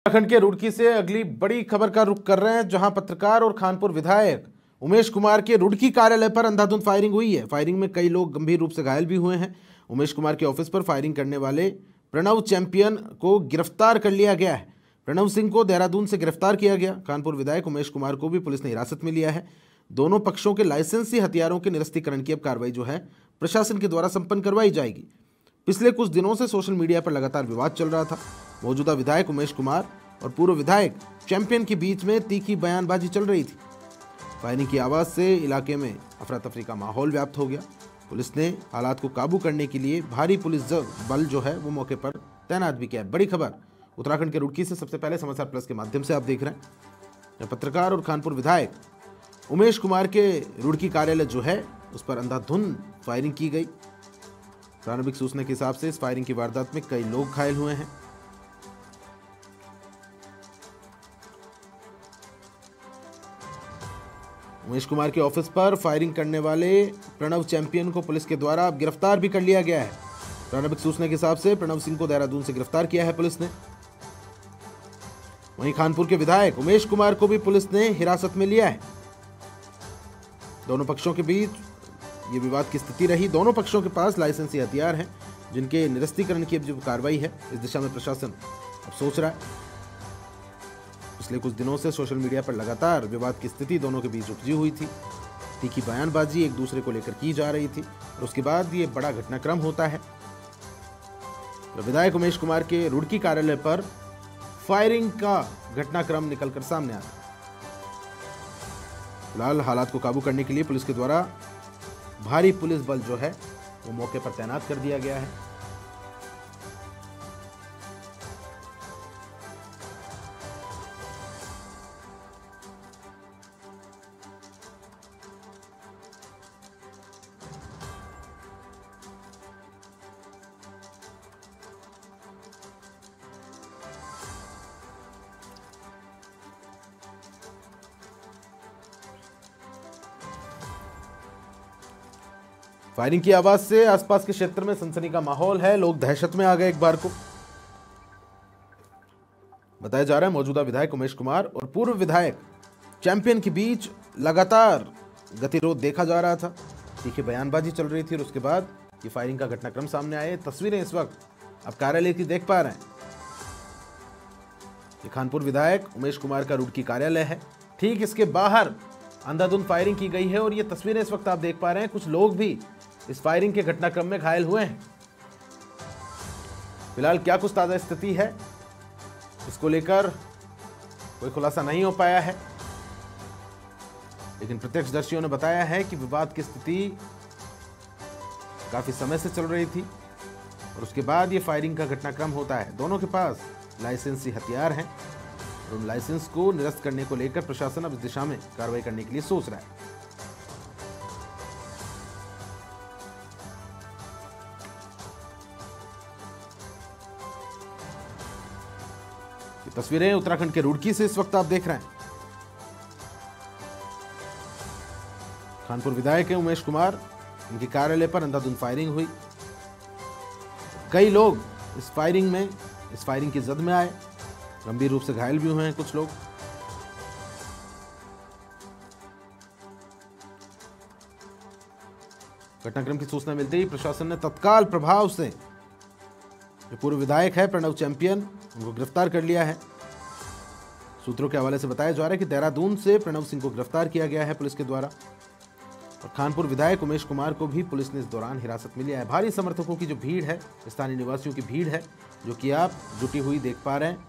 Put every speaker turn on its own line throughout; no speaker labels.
उत्तराखंड के रुड़की से अगली बड़ी खबर का रुख कर रहे हैं, जहां पत्रकार और खानपुर विधायक उमेश कुमार के रुड़की कार्यालय पर अंधाधुंध फायरिंग हुई है। फायरिंग में कई लोग गंभीर रूप से घायल भी हुए हैं। उमेश कुमार के ऑफिस पर फायरिंग करने वाले प्रणव चैंपियन को गिरफ्तार कर लिया गया है। प्रणव सिंह को देहरादून से गिरफ्तार किया गया। कानपुर विधायक उमेश कुमार को भी पुलिस ने हिरासत में लिया है। दोनों पक्षों के लाइसेंसी हथियारों के निरस्तीकरण की अब कार्रवाई जो है प्रशासन के द्वारा संपन्न करवाई जाएगी। पिछले कुछ दिनों से सोशल मीडिया पर लगातार विवाद चल रहा था। मौजूदा विधायक उमेश कुमार और पूर्व विधायक चैंपियन के बीच में तीखी बयानबाजी चल रही थी। फायरिंग की आवाज से इलाके में अफरा तफरी का माहौल व्याप्त हो गया। पुलिस ने हालात को काबू करने के लिए भारी पुलिस बल जो है वो मौके पर तैनात भी किया है। बड़ी खबर उत्तराखंड के रुड़की से। सबसे पहले समाचार प्लस के माध्यम से आप देख रहे हैं। पत्रकार और खानपुर विधायक उमेश कुमार के रुड़की कार्यालय जो है उस पर अंधाधुंध फायरिंग की गई। प्रारंभिक सूचना के हिसाब से इस फायरिंग की वारदात में कई लोग घायल हुए हैं। उमेश कुमार के ऑफिस पर फायरिंग करने वाले प्रणव चैंपियन को पुलिस के द्वारा अब गिरफ्तार भी कर लिया गया है। प्रारंभिक सूचना के हिसाब से प्रणव सिंह को देहरादून से गिरफ्तार किया है पुलिस ने। वहीं खानपुर के विधायक उमेश कुमार को भी पुलिस ने हिरासत में लिया है। दोनों पक्षों के बीच ये विवाद की स्थिति रही। दोनों पक्षों के पास लाइसेंसी हथियार हैं, जिनके निरस्तीकरण की अब जो कार्रवाई है इस दिशा में प्रशासन अब सोच रहा है। पिछले कुछ दिनों से सोशल मीडिया पर लगातार विवाद की स्थिति दोनों के बीच उपजी हुई थी। तीखी बयानबाजी एक दूसरे को लेकर की जा रही थी और उसके बाद ये बड़ा घटनाक्रम होता है। तो विधायक उमेश कुमार के रुड़की कार्यालय पर फायरिंग का घटनाक्रम निकलकर सामने आया। फिलहाल हालात को काबू करने के लिए पुलिस के द्वारा भारी पुलिस बल जो है वो मौके पर तैनात कर दिया गया है। फायरिंग की आवाज से आसपास के क्षेत्र में सनसनी का माहौल है। लोग दहशत में आ गए एक बार को। बताया जा रहा है मौजूदा विधायक उमेश कुमार और पूर्व विधायक चैंपियन के बीच लगातार गतिरोध देखा जा रहा था। तीखी बयानबाजी चल रही थी और उसके बाद ये फायरिंग का घटनाक्रम सामने आए। तस्वीरें इस वक्त आप कार्यालय की देख पा रहे हैं। ये खानपुर विधायक उमेश कुमार का रुड़की कार्यालय है। ठीक इसके बाहर अंधाधुंध फायरिंग की गई है और ये तस्वीरें इस वक्त आप देख पा रहे हैं। कुछ लोग भी इस फायरिंग के घटनाक्रम में घायल हुए हैं। फिलहाल क्या कुछ ताजा स्थिति है इसको लेकर कोई खुलासा नहीं हो पाया है, लेकिन प्रत्यक्षदर्शियों ने बताया है कि विवाद की स्थिति काफी समय से चल रही थी और उसके बाद ये फायरिंग का घटनाक्रम होता है। दोनों के पास लाइसेंसी हथियार हैं और उन लाइसेंस को निरस्त करने को लेकर प्रशासन अब इस दिशा में कार्रवाई करने के लिए सोच रहा है। तस्वीरें उत्तराखंड के रुड़की से इस वक्त आप देख रहे हैं। खानपुर विधायक है उमेश कुमार, उनके कार्यालय पर अंधाधुंध फायरिंग हुई। कई लोग इस फायरिंग की जद में आए। गंभीर रूप से घायल भी हुए हैं कुछ लोग। घटनाक्रम की सूचना मिलते ही प्रशासन ने तत्काल प्रभाव से जो पूर्व विधायक है प्रणव चैंपियन उनको गिरफ्तार कर लिया है। सूत्रों के हवाले से बताया जा रहा है कि देहरादून से प्रणव सिंह को गिरफ्तार किया गया है पुलिस के द्वारा और खानपुर विधायक उमेश कुमार को भी पुलिस ने इस दौरान हिरासत में लिया है। भारी समर्थकों की जो भीड़ है, स्थानीय निवासियों की भीड़ है, जो कि आप जुटी हुई देख पा रहे हैं।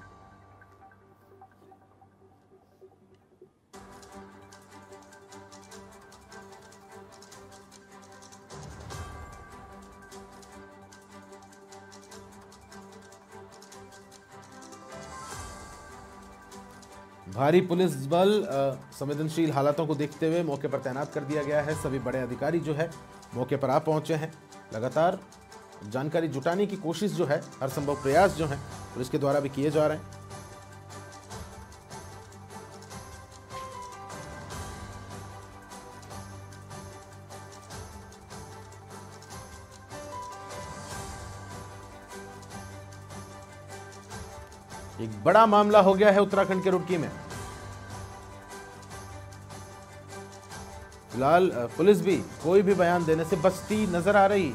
भारी पुलिस बल संवेदनशील हालातों को देखते हुए मौके पर तैनात कर दिया गया है। सभी बड़े अधिकारी जो है मौके पर आ पहुंचे हैं। लगातार जानकारी जुटाने की कोशिश जो है, हर संभव प्रयास जो है पुलिस के द्वारा भी किए जा रहे हैं। एक बड़ा मामला हो गया है उत्तराखंड के रुड़की में। फिलहाल पुलिस भी कोई भी बयान देने से बचती नजर आ रही।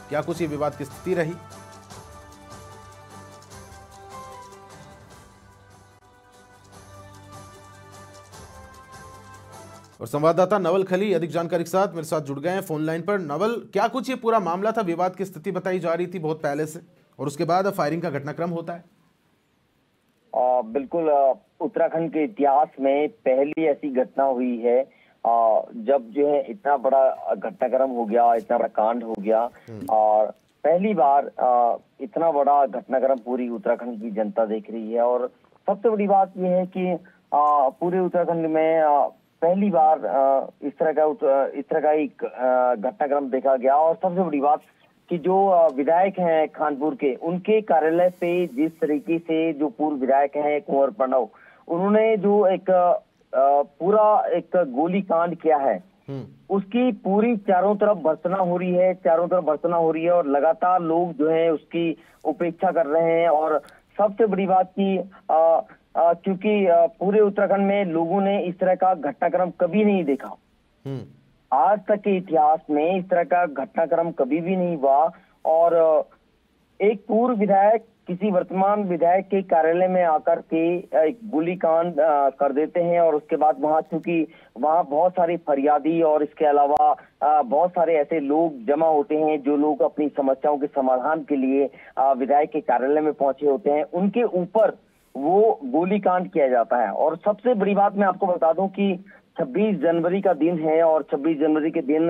क्या कुछ ये विवाद की स्थिति रही? और संवाददाता नवल खली अधिक जानकारी के साथ मेरे साथ जुड़ गए हैं फोन लाइन पर। नवल, क्या कुछ ये पूरा मामला था? विवाद की स्थिति बताई जा रही थी बहुत पहले से, और उसके बाद फायरिंग का घटनाक्रम होता है।
बिल्कुल, उत्तराखंड के इतिहास में पहली ऐसी घटना हुई है जब जो है इतना बड़ा घटनाक्रम हो गया, इतना बड़ा कांड हो गया। और पहली बार इतना बड़ा घटनाक्रम पूरी उत्तराखंड की जनता देख रही है। और सबसे बड़ी बात यह है कि पूरे उत्तराखंड में पहली बार इस तरह का एक घटनाक्रम देखा गया। और सबसे बड़ी बात कि जो विधायक हैं खानपुर के, उनके कार्यालय पे जिस तरीके से जो पूर्व विधायक हैं कुंवर प्रणव, उन्होंने जो एक पूरा एक गोली कांड किया है, उसकी पूरी चारों तरफ भर्त्सना हो रही है। और लगातार लोग जो है उसकी उपेक्षा कर रहे हैं। और सबसे बड़ी बात की क्योंकि पूरे उत्तराखंड में लोगों ने इस तरह का घटनाक्रम कभी नहीं देखा। आज तक के इतिहास में इस तरह का घटनाक्रम कभी भी नहीं हुआ। और एक पूर्व विधायक किसी वर्तमान विधायक के कार्यालय में आकर के एक गोलीकांड कर देते हैं। और उसके बाद वहां, चूंकि वहां बहुत सारे फरियादी और इसके अलावा बहुत सारे ऐसे लोग जमा होते हैं जो लोग अपनी समस्याओं के समाधान के लिए विधायक के कार्यालय में पहुंचे होते हैं, उनके ऊपर वो गोलीकांड किया जाता है। और सबसे बड़ी बात मैं आपको बता दूं कि 26 जनवरी का दिन है, और 26 जनवरी के दिन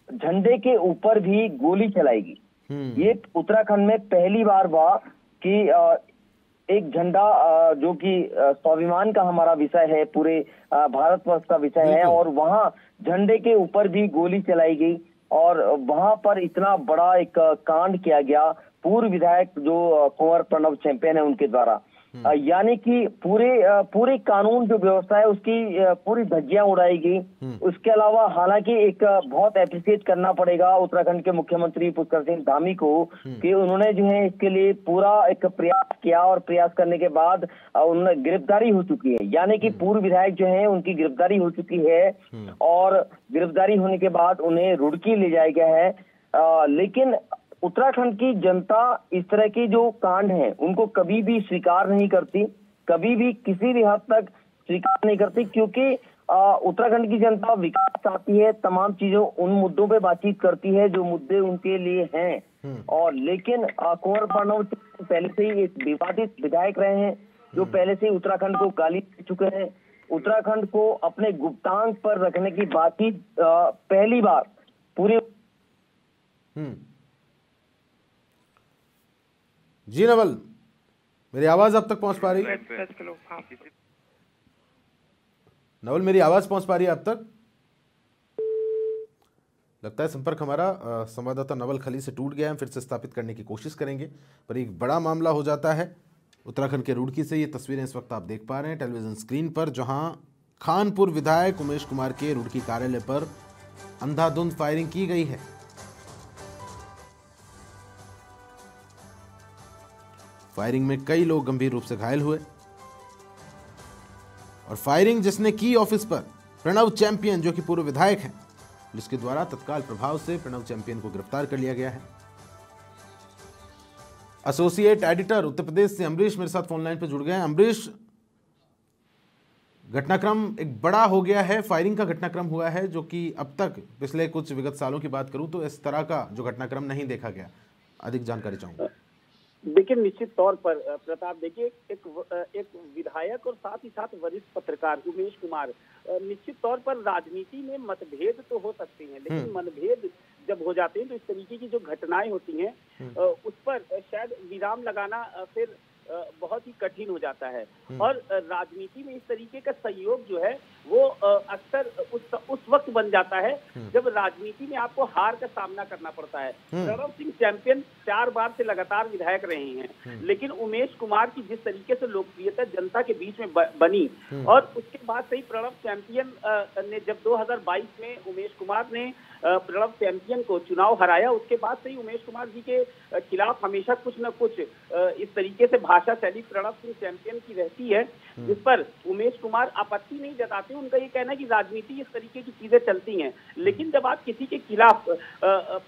झंडे के ऊपर भी गोली चलाएगी। ये उत्तराखंड में पहली बार हुआ कि एक झंडा जो कि स्वाभिमान का हमारा विषय है, पूरे भारतवर्ष का विषय है, और वहां झंडे के ऊपर भी गोली चलाई गई। और वहां पर इतना बड़ा एक कांड किया गया पूर्व विधायक जो कुंवर प्रणव चैंपियन है उनके द्वारा। यानी कि पूरे कानून जो व्यवस्था है उसकी पूरी धज्जियां उड़ाई गई। उसके अलावा हालांकि एक बहुत एप्रिशिएट करना पड़ेगा उत्तराखंड के मुख्यमंत्री पुष्कर सिंह धामी को कि उन्होंने जो है इसके लिए पूरा एक प्रयास किया, और प्रयास करने के बाद उन्होंने गिरफ्तारी हो चुकी है। यानी कि पूर्व विधायक जो है उनकी गिरफ्तारी हो चुकी है, और गिरफ्तारी होने के बाद उन्हें रुड़की ले जाया गया है। लेकिन उत्तराखंड की जनता इस तरह की जो कांड हैं उनको कभी भी स्वीकार नहीं करती, कभी भी किसी भी हद तक स्वीकार नहीं करती, क्योंकि उत्तराखंड की जनता विकास चाहती है, तमाम चीजों उन मुद्दों पे बातचीत करती है जो मुद्दे उनके लिए हैं। और लेकिन कुंवर प्रणव पहले से ही एक विवादित विधायक रहे हैं, जो पहले से ही उत्तराखंड को गाली दे चुके हैं। उत्तराखंड को अपने गुप्तांग पर रखने की बातचीत पहली बार पूरे
जी नवल, मेरी आवाज अब तक पहुंच पा रही है? नवल, मेरी आवाज पहुंच पा रही है अब तक? लगता है संपर्क हमारा संवाददाता नवल खली से टूट गया है। हम फिर से स्थापित करने की कोशिश करेंगे, पर एक बड़ा मामला हो जाता है उत्तराखंड के रुड़की से। ये तस्वीरें इस वक्त आप देख पा रहे हैं टेलीविजन स्क्रीन पर, जहां खानपुर विधायक उमेश कुमार के रुड़की कार्यालय पर अंधाधुंध फायरिंग की गई है। फायरिंग में कई लोग गंभीर रूप से घायल हुए, और फायरिंग जिसने की ऑफिस पर प्रणव चैंपियन, जो कि पूर्व विधायक हैं, जिसके द्वारा तत्काल प्रभाव से प्रणव चैंपियन को गिरफ्तार कर लिया गया है। एसोसिएट एडिटर उत्तर प्रदेश से अमरीश मेरे साथ फोन लाइन पर जुड़ गए हैं। अमरीश, घटनाक्रम एक बड़ा हो गया है, फायरिंग का घटनाक्रम हुआ है, जो कि अब तक पिछले कुछ विगत सालों की बात करूं तो इस तरह का जो घटनाक्रम नहीं देखा गया। अधिक जानकारी चाहूंगा।
देखिए, निश्चित तौर पर प्रताप, देखिए एक विधायक और साथ ही साथ वरिष्ठ पत्रकार उमेश कुमार, निश्चित तौर पर राजनीति में मतभेद तो हो सकते हैं, लेकिन मतभेद जब हो जाते हैं तो इस तरीके की जो घटनाएं होती हैं उस पर शायद विराम लगाना फिर बहुत ही कठिन हो जाता है। और राजनीति में इस तरीके का सहयोग जो है वो अक्सर उस वक्त बन जाता है जब राजनीति में आपको हार का सामना करना पड़ता है। प्रणव सिंह चैंपियन 4 बार से लगातार विधायक रहे हैं, लेकिन उमेश कुमार की जिस तरीके से लोकप्रियता जनता के बीच में बनी, और उसके बाद से ही प्रणव चैंपियन ने जब 2022 में उमेश कुमार ने प्रणव चैंपियन को चुनाव हराया, उसके बाद से ही उमेश कुमार जी के खिलाफ हमेशा कुछ न कुछ इस तरीके से भाषा शैली प्रणव सिंह चैंपियन की रहती है, जिस पर उमेश कुमार आपत्ति नहीं जताते। उनका ये कहना है कि राजनीति इस तरीके की चीजें चलती हैं, लेकिन जब आप किसी के खिलाफ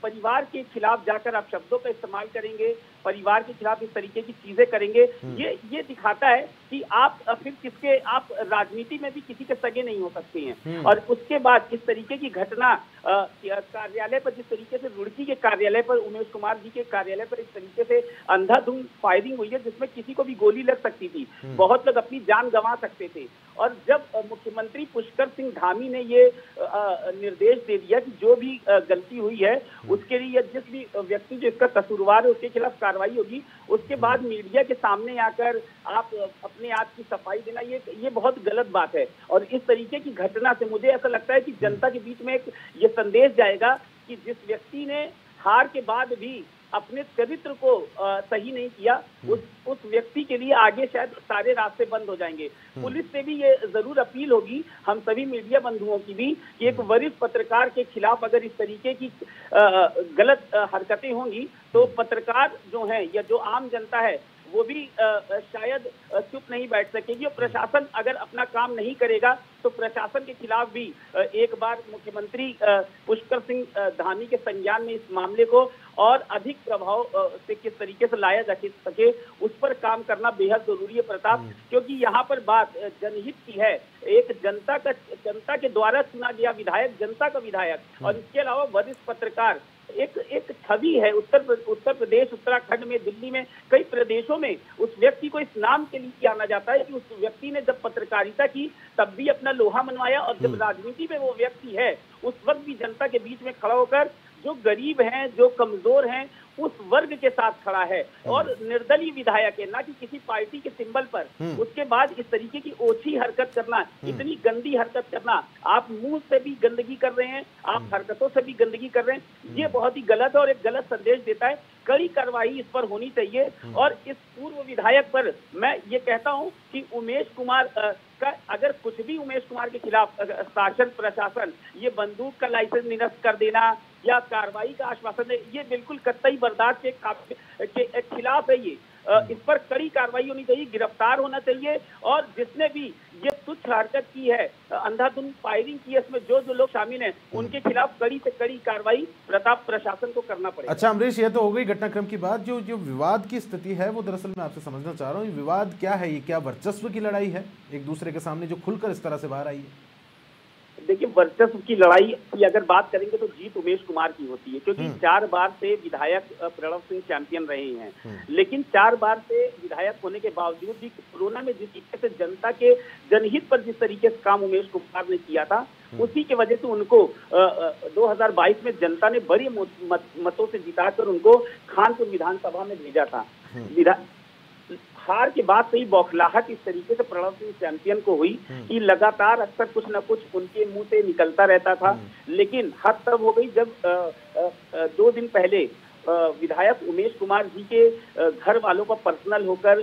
परिवार के खिलाफ जाकर आप शब्दों का इस्तेमाल करेंगे, परिवार के खिलाफ इस तरीके की चीजें करेंगे, ये दिखाता है कि आप फिर किसके, आप राजनीति में भी किसी के सगे नहीं हो सकते हैं। और उसके बाद इस तरीके की घटना कार्यालय पर, जिस तरीके से रुड़की के कार्यालय पर, उमेश कुमार जी के कार्यालय पर इस तरीके से अंधाधुंध फायरिंग हुई है जिसमें किसी को भी गोली लग सकती थी, बहुत लोग अपनी जान गंवा सकते थे। और जब मुख्यमंत्री पुष्कर सिंह धामी ने ये निर्देश दे दिया कि जो भी गलती हुई है उसके लिए, जिस भी व्यक्ति जो इसका कसूरवार है उसके खिलाफ कार्रवाई होगी, उसके बाद मीडिया के सामने आकर आप अपने आप की सफाई देना, ये बहुत गलत बात है। और इस तरीके की घटना से मुझे ऐसा लगता है कि जनता के बीच में एक ये संदेश जाएगा कि जिस व्यक्ति ने हार के बाद भी अपने चरित्र को सही नहीं किया, उस व्यक्ति के लिए आगे शायद सारे रास्ते बंद हो जाएंगे। पुलिस से भी ये जरूर अपील होगी, हम सभी मीडिया बंधुओं की भी, कि एक वरिष्ठ पत्रकार के खिलाफ अगर इस तरीके की गलत हरकतें होंगी तो पत्रकार जो हैं या जो आम जनता है वो भी शायद चुप नहीं बैठ सकेगी। और प्रशासन अगर अपना काम नहीं करेगा तो प्रशासन के खिलाफ भी एक बार मुख्यमंत्री पुष्कर सिंह धामी के संज्ञान में इस मामले को और अधिक प्रभाव से किस तरीके से लाया जा सके उस पर काम करना बेहद जरूरी है प्रताप, क्योंकि यहाँ पर बात जनहित की है। एक जनता के द्वारा चुना गया विधायक, जनता का विधायक, और इसके अलावा वरिष्ठ पत्रकार, एक छवि है उत्तर प्रदेश, उत्तराखंड में, दिल्ली में, कई प्रदेशों में उस व्यक्ति को इस नाम के लिए जाना जाता है कि उस व्यक्ति ने जब पत्रकारिता की तब भी अपना लोहा मनवाया, और जब राजनीति में वो व्यक्ति है उस वक्त भी जनता के बीच में खड़ा होकर जो गरीब हैं, जो कमजोर हैं, उस वर्ग के साथ खड़ा है और निर्दलीय विधायक है, ना कि किसी पार्टी के सिंबल पर। उसके बाद इस तरीके की ओछी हरकत करना, इतनी गंदी हरकत करना, आप मुंह से भी गंदगी कर रहे हैं, आप हरकतों से भी गंदगी कर रहे हैं, ये बहुत ही गलत है और एक गलत संदेश देता है। कड़ी कार्रवाई इस पर होनी चाहिए। और इस पूर्व विधायक पर मैं ये कहता हूं कि उमेश कुमार का अगर कुछ भी उमेश कुमार के खिलाफ शासन प्रशासन ये बंदूक का लाइसेंस निरस्त कर देना या कार्रवाई का आश्वासन दे, ये बिल्कुल कतई बर्दाश्त के खिलाफ है। ये इस पर कड़ी कार्रवाई होनी चाहिए, गिरफ्तार होना चाहिए। और जिसने भी ये तुच्छ हरकत की है, अंधाधुंध फायरिंग की है, इसमें जो लोग शामिल हैं उनके खिलाफ कड़ी से कड़ी कार्रवाई प्रताप प्रशासन को करना पड़ेगा।
अच्छा अमरीश, ये तो हो गई घटनाक्रम की बात। जो विवाद की स्थिति है वो दरअसल मैं आपसे समझना चाह रहा हूँ, ये विवाद क्या है? ये क्या वर्चस्व की लड़ाई है एक दूसरे के सामने जो खुलकर इस तरह से बाहर आई है?
देखिए, वर्चस्व की लड़ाई की अगर बात करेंगे तो जीत उमेश कुमार की होती है, क्योंकि 4 बार से विधायक प्रणव सिंह चैंपियन रहे हैं। लेकिन 4 बार से विधायक होने के बावजूद भी कोरोना में जिस तरीके से जनता के जनहित पर जिस तरीके से काम उमेश कुमार ने किया था, उसी की वजह से उनको 2022 में जनता ने बड़े मतों से जिताकर उनको खानपुर विधानसभा में भेजा था। हार के बाद से ही बौखलाहट इस तरीके से प्रणव सिंह चैंपियन को हुई कि लगातार अक्सर कुछ न कुछ उनके मुंह से निकलता रहता था। लेकिन हद तब हो गई जब 2 दिन पहले विधायक उमेश कुमार जी के घर वालों का पर्सनल होकर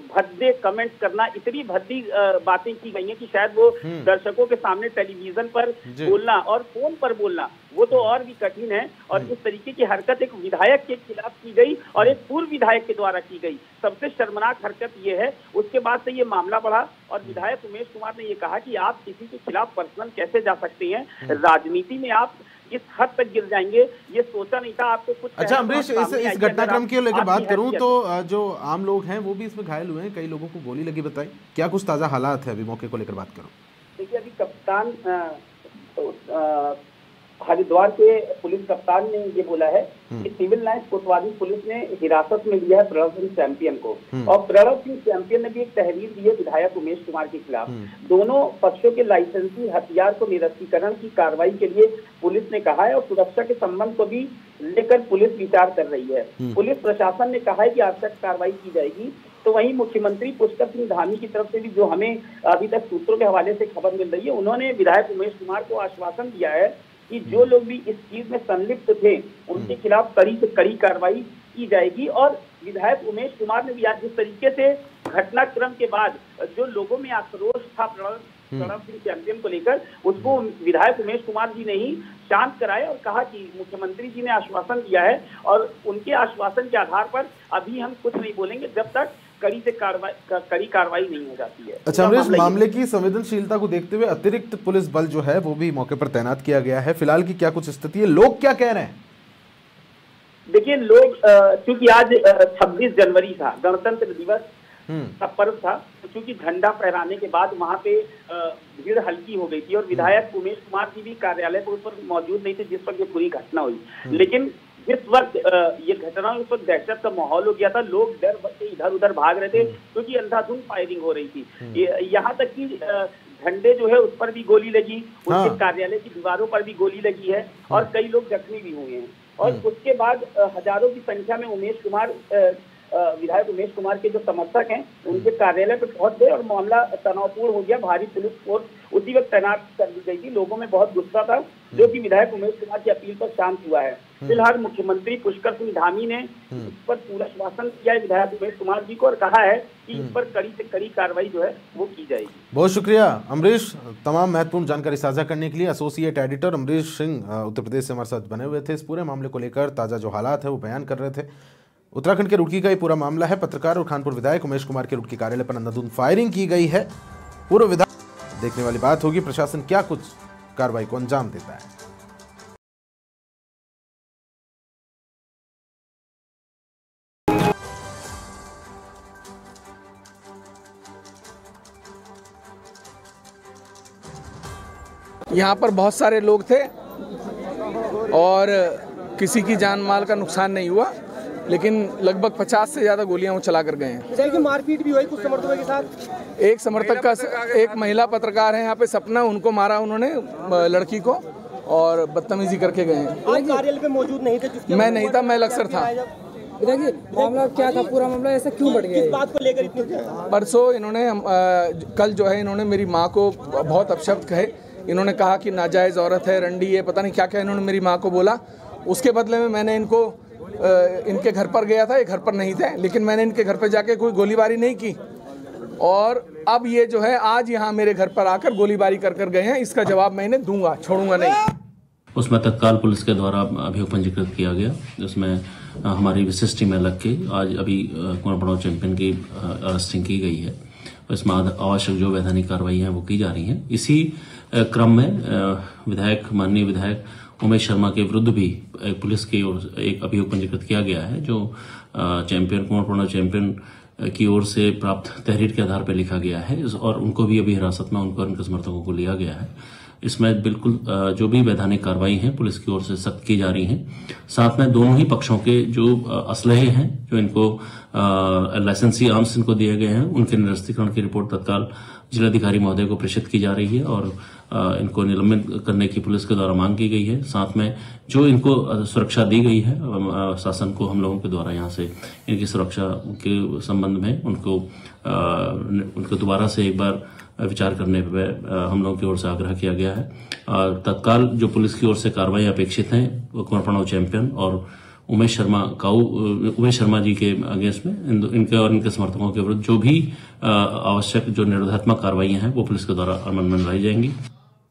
भद्दे कमेंट करना, इतनी भद्दी बातें की गई हैं कि शायद वो दर्शकों के सामने टेलीविजन पर बोलना और फोन पर बोलना वो तो और भी कठिन है। और इस तरीके की हरकत एक विधायक के खिलाफ की गई और एक पूर्व विधायक के द्वारा की गई, सबसे शर्मनाक हरकत ये है। उसके बाद से ये मामला बढ़ा और विधायक उमेश कुमार ने ये कहा कि आप किसी के खिलाफ पर्सनल कैसे जा सकते हैं, राजनीति में आप इस हद तक गिर जाएंगे, ये सोचा नहीं था आपको कुछ।
अच्छा अमरीश, इस घटनाक्रम की लेकर बात करूं तो जो आम लोग हैं वो भी इसमें घायल हुए हैं, कई लोगों को गोली लगी, बताइए क्या कुछ ताजा हालात है अभी मौके को लेकर बात करूं?
देखिए, अभी कप्तान हरिद्वार के पुलिस कप्तान ने ये बोला है कि सिविल लाइंस कोतवाली पुलिस ने हिरासत में लिया है प्रणव सिंह चैंपियन को, और प्रणव सिंह चैंपियन ने भी एक तहरीर दी है विधायक उमेश कुमार के खिलाफ। दोनों पक्षों के लाइसेंसी हथियार को निरस्तीकरण की कार्रवाई के लिए पुलिस ने कहा है और सुरक्षा के संबंध को भी लेकर पुलिस विचार कर रही है। पुलिस प्रशासन ने कहा है कि आवश्यक कार्रवाई की जाएगी। तो वहीं मुख्यमंत्री पुष्कर सिंह धामी की तरफ से भी जो हमें अभी तक सूत्रों के हवाले से खबर मिल रही है, उन्होंने विधायक उमेश कुमार को आश्वासन दिया है कि जो लोग भी इस चीज में संलिप्त थे उनके खिलाफ कड़ी से कड़ी कार्रवाई की जाएगी। और विधायक उमेश कुमार ने भी आज जिस तरीके से घटनाक्रम के बाद जो लोगों में आक्रोश था प्रणव सिंह चैंपियन को लेकर, उसको विधायक उमेश कुमार जी ने ही शांत कराया और कहा कि मुख्यमंत्री जी ने आश्वासन दिया है और उनके आश्वासन के आधार पर अभी हम कुछ नहीं बोलेंगे जब तक कड़ी कार्रवाई नहीं हो जाती है।
अच्छा अमरीश, मामले की संवेदनशीलता को देखते हुए अतिरिक्त पुलिस बल जो है वो भी मौके पर तैनात किया गया है। फिलहाल की क्या कुछ स्थिति है, लोग क्या कह रहे हैं?
देखिए, लोग क्योंकि आज 26 जनवरी था, गणतंत्र दिवस का पर्व था, तो चूंकि झंडा फहराने के बाद वहां पे भीड़ हल्की हो गई थी और विधायक उमेश कुमार जी भी कार्यालय पर उस वक्त मौजूद नहीं थे जिस वक्त ये पूरी घटना हुई। लेकिन जिस वक्त ये घटना उस वक्त दहशत का माहौल हो गया था, लोग डर से इधर उधर भाग रहे थे क्योंकि अंधाधुंध फायरिंग हो रही थी। यहाँ तक कि झंडे जो है उस पर भी गोली लगी, उनके कार्यालय की दीवारों पर भी गोली लगी है और कई लोग जख्मी भी हुए हैं। और उसके बाद हजारों की संख्या में विधायक उमेश कुमार के जो समर्थक हैं उनके कार्यालय पर पहुंच गए और मामला तनावपूर्ण हो गया। भारी पुलिस फोर्स उसी वक्त तैनात कर दी गई थी। लोगों में बहुत गुस्सा था जो कि विधायक उमेश कुमार की अपील पर शांत हुआ है। फिलहाल मुख्यमंत्री पुष्कर सिंह धामी ने इस पर पूरा आश्वासन दिया है विधायक उमेश कुमार जी को और कहा है कि इस पर कड़ी से कड़ी कार्रवाई जो है वो की जाएगी।
बहुत शुक्रिया अमरीश, तमाम महत्वपूर्ण जानकारी साझा करने के लिए। एसोसिएट एडिटर अमरीश सिंह उत्तर प्रदेश से हमारे साथ बने हुए थे। इस पूरे मामले को लेकर ताज़ा जो हालात है वो बयान कर रहे थे। उत्तराखंड के रुड़की का ये पूरा मामला है। पत्रकार और खानपुर विधायक उमेश कुमार के रुड़की कार्यालय पर अंधाधुंध फायरिंग की गई है। पूर्व विधायक, देखने वाली बात होगी प्रशासन क्या कुछ कार्रवाई को अंजाम देता है।
यहाँ पर बहुत सारे लोग थे और किसी की जान माल का नुकसान नहीं हुआ, लेकिन लगभग 50 से ज़्यादा गोलियां वो चला कर गए हैं।
मारपीट भी हुई कुछ समर्थकों के साथ।
एक समर्थक का, एक महिला पत्रकार है यहाँ पे सपना, उनको मारा उन्होंने लड़की को और बदतमीजी करके गए हैं।
आप कार्यालय पे मौजूद नहीं थे?
मैं नहीं था, मैं लक्सर था।
देखिए मामला क्या था, पूरा मामला ऐसा क्यों बढ़ गया?
इस बात को लेकर इतनी
परसों इन्होंने कल जो है इन्होंने मेरी माँ को बहुत अपशब्द कहे। इन्होंने कहा कि नाजायज़ औरत है, रंडी है, पता नहीं क्या क्या इन्होंने मेरी माँ को बोला। उसके बदले में मैंने इनके घर पर गया था, ये घर पर नहीं थे, लेकिन मैंने इनके घर पर जाके कोई गोलीबारी नहीं की। और अब ये जो है आज यहाँ मेरे घर पर आकर गोलीबारी कर गए हैं। इसका जवाब मैं इन्हें दूंगा, छोड़ूंगा नहीं।
उसमें तत्काल पुलिस के द्वारा अभियोग पंजीकृत किया गया, जिसमें हमारी विशेष टीमें लग के आज अभी कुंवर प्रणव चैंपियन की अरेस्टिंग की गई है। इसमें आवश्यक जो वैधानिक कार्रवाई है वो की जा रही है। इसी क्रम में माननीय विधायक उमेश शर्मा के विरुद्ध भी पुलिस की ओर से एक अभियोग पंजीकृत किया गया है, जो कुंवर प्रणव चैंपियन की ओर से प्राप्त तहरीर के आधार पर लिखा गया है और उनको भी अभी हिरासत में उनको और उनके समर्थकों को लिया गया है। इसमें बिल्कुल जो भी वैधानिक कार्रवाई है पुलिस की ओर से सख्त की जा रही है। साथ में दोनों ही पक्षों के जो असलहे हैं, जो इनको लाइसेंसी आर्म्स इनको दिए गए हैं, उनके निरस्तीकरण की रिपोर्ट तत्काल जिलाधिकारी महोदय को प्रेषित की जा रही है और इनको निलंबित करने की पुलिस के द्वारा मांग की गई है। साथ में जो इनको सुरक्षा दी गई है शासन को, हम लोगों के द्वारा यहाँ से इनकी सुरक्षा के संबंध में उनको दोबारा से एक बार विचार करने पर हम लोगों की ओर से आग्रह किया गया है। तत्काल जो पुलिस की ओर से कार्रवाई अपेक्षित हैं कुंवर प्रणव चैंपियन और उमेश शर्मा जी के अगेंस्ट में इनके और इनके समर्थकों के विरुद्ध जो भी आवश्यक जो निरोधात्मक कार्रवाई हैं वो पुलिस के द्वारा अमल में लाई जाएंगी।